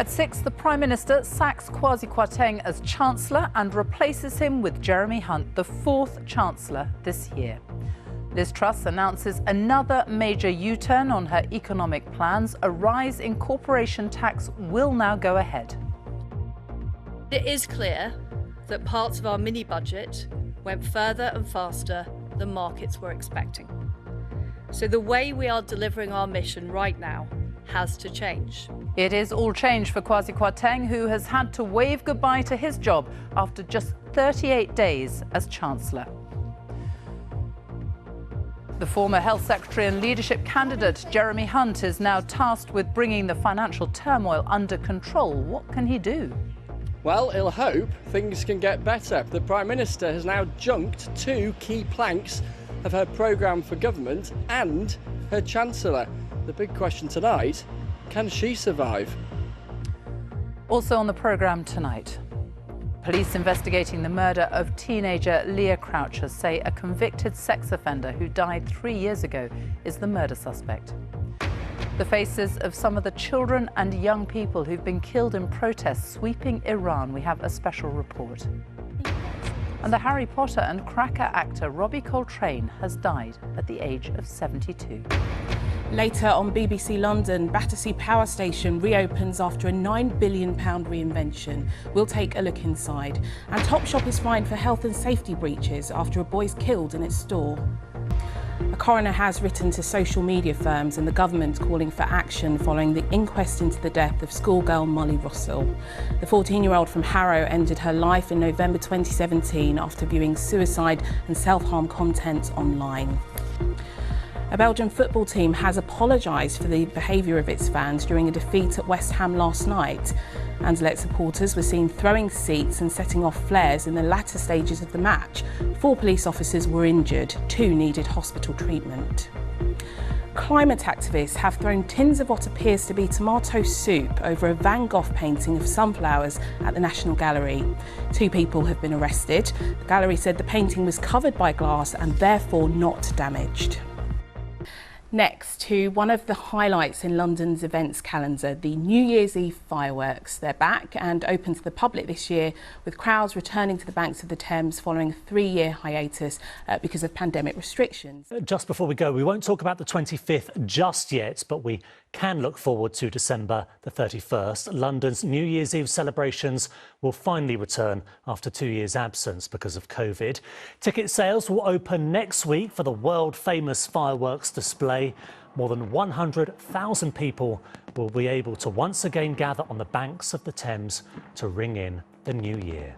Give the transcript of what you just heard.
At 6, the Prime Minister sacks Kwasi Kwarteng as Chancellor and replaces him with Jeremy Hunt, the 4th Chancellor this year. Liz Truss announces another major U-turn on her economic plans. A rise in corporation tax will now go ahead. It is clear that parts of our mini-budget went further and faster than markets were expecting. So the way we are delivering our mission right now has to change. It is all change for Kwasi Kwarteng, who has had to wave goodbye to his job after just 38 days as Chancellor. The former Health Secretary and leadership candidate, Jeremy Hunt, is now tasked with bringing the financial turmoil under control. What can he do? Well, he'll hope things can get better. The Prime Minister has now junked 2 key planks of her programme for government and her Chancellor. The big question tonight, can she survive? Also on the programme tonight, police investigating the murder of teenager Leah Croucher say a convicted sex offender who died 3 years ago is the murder suspect. The faces of some of the children and young people who've been killed in protests sweeping Iran. We have a special report. And the Harry Potter and cracker actor Robbie Coltrane has died at the age of 72. Later on BBC London, Battersea power station reopens after a £9 billion reinvention. We'll take a look inside. And TopShop is fined for health and safety breaches after a boy's killed in its store. A coroner has written to social media firms and the government calling for action following the inquest into the death of schoolgirl Molly Russell. The 14-year-old from Harrow ended her life in November 2017 after viewing suicide and self-harm content online. A Belgian football team has apologised for the behaviour of its fans during a defeat at West Ham last night. Anderlecht supporters were seen throwing seats and setting off flares in the latter stages of the match. 4 police officers were injured, 2 needed hospital treatment. Climate activists have thrown tins of what appears to be tomato soup over a Van Gogh painting of sunflowers at the National Gallery. 2 people have been arrested. The gallery said the painting was covered by glass and therefore not damaged. Next, to one of the highlights in London's events calendar, the New Year's Eve fireworks. They're back and open to the public this year, with crowds returning to the banks of the Thames following a 3-year hiatus because of pandemic restrictions. Just before we go, we won't talk about the 25th just yet, but we can look forward to December the 31st. London's New Year's Eve celebrations will finally return after 2 years' absence because of COVID. Ticket sales will open next week for the world-famous fireworks display. More than 100,000 people will be able to once again gather on the banks of the Thames to ring in the new year.